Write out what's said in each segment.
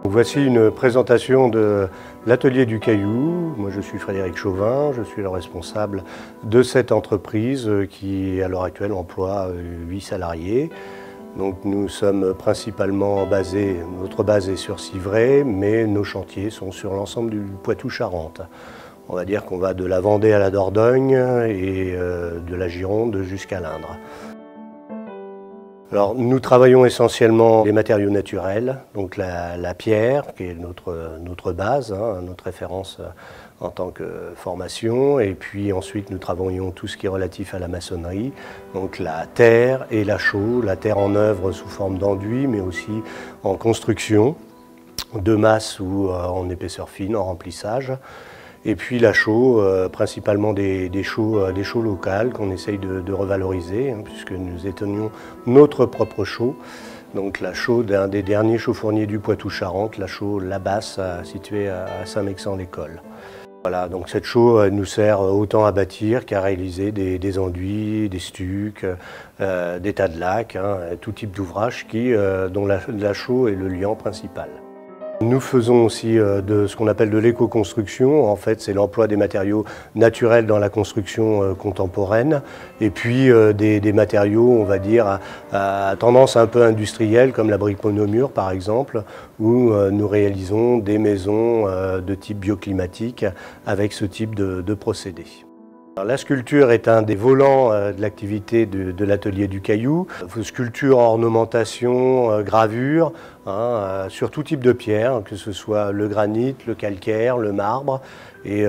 Voici une présentation de l'Atelier du Caillou. Moi, je suis Frédéric Chauvin, je suis le responsable de cette entreprise qui, à l'heure actuelle, emploie 8 salariés. Donc, nous sommes principalement basés, notre base est sur Civray, mais nos chantiers sont sur l'ensemble du Poitou-Charentes. On va dire qu'on va de la Vendée à la Dordogne et de la Gironde jusqu'à l'Indre. Alors, nous travaillons essentiellement les matériaux naturels, donc la pierre, qui est notre base, notre référence en tant que formation. Et puis ensuite, nous travaillons tout ce qui est relatif à la maçonnerie, donc la terre et la chaux, la terre en œuvre sous forme d'enduit, mais aussi en construction, de masse ou en épaisseur fine, en remplissage. Et puis la chaux, principalement des chaux locales qu'on essaye de revaloriser, puisque nous éteignons notre propre chaux. Donc la chaux d'un des derniers chaux fourniers du Poitou-Charentes, la chaux La Basse, située à Saint-Mexan-l'École. Voilà, donc cette chaux nous sert autant à bâtir qu'à réaliser des enduits, des stucs, des tas de lacs, tout type d'ouvrage dont la chaux est le liant principal. Nous faisons aussi de ce qu'on appelle de l'éco-construction. En fait, c'est l'emploi des matériaux naturels dans la construction contemporaine et puis des matériaux, on va dire, à tendance un peu industrielle, comme la brique monomure par exemple, où nous réalisons des maisons de type bioclimatique avec ce type de procédé. La sculpture est un des volants de l'activité de l'Atelier du Caillou. Sculpture, ornementation, gravure, sur tout type de pierre, que ce soit le granit, le calcaire, le marbre, et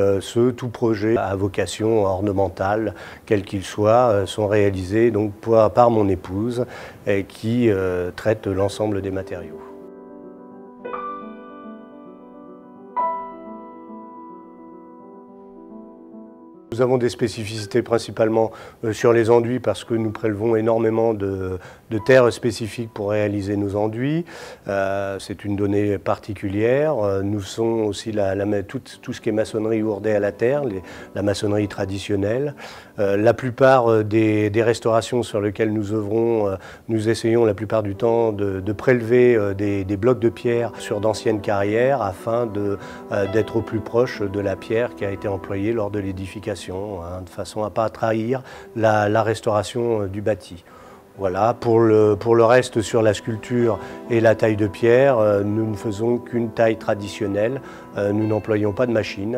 tout projet à vocation ornementale, quel qu'il soit, sont réalisés donc par mon épouse qui traite l'ensemble des matériaux. Nous avons des spécificités principalement sur les enduits parce que nous prélevons énormément de terres spécifiques pour réaliser nos enduits. C'est une donnée particulière. Nous faisons aussi tout ce qui est maçonnerie ourdée à la terre, la maçonnerie traditionnelle. La plupart des restaurations sur lesquelles nous œuvrons, nous essayons la plupart du temps de prélever des blocs de pierre sur d'anciennes carrières afin d'être au plus proche de la pierre qui a été employée lors de l'édification, de façon à ne pas trahir la restauration du bâti. Voilà, pour le reste sur la sculpture et la taille de pierre, nous ne faisons qu'une taille traditionnelle. Nous n'employons pas de machine,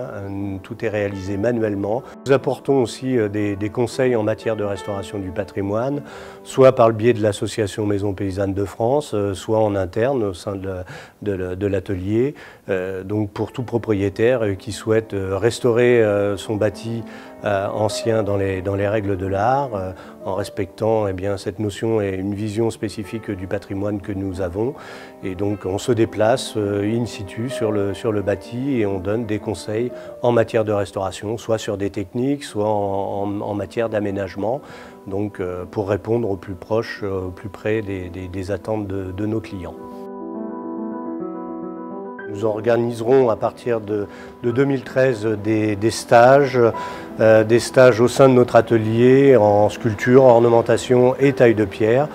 tout est réalisé manuellement. Nous apportons aussi des conseils en matière de restauration du patrimoine, soit par le biais de l'association Maisons Paysannes de France, soit en interne au sein de l'atelier. Donc pour tout propriétaire qui souhaite restaurer son bâti ancien dans les règles de l'art, en respectant cette notion et une vision spécifique du patrimoine que nous avons. Et donc on se déplace in situ sur le bâti et on donne des conseils en matière de restauration, soit sur des techniques, soit en matière d'aménagement, donc pour répondre au plus proche, au plus près des attentes de nos clients. Nous organiserons à partir de 2013 des stages au sein de notre atelier en sculpture, ornementation et taille de pierre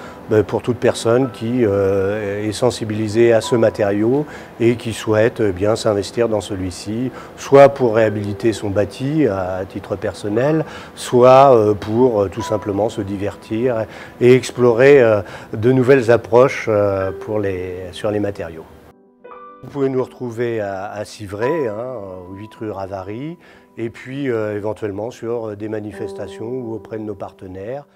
pour toute personne qui est sensibilisée à ce matériau et qui souhaite bien s'investir dans celui-ci, soit pour réhabiliter son bâti à titre personnel, soit pour tout simplement se divertir et explorer de nouvelles approches sur les matériaux. Vous pouvez nous retrouver à Civray, 8 rue Ravary, et puis éventuellement sur des manifestations ou auprès de nos partenaires.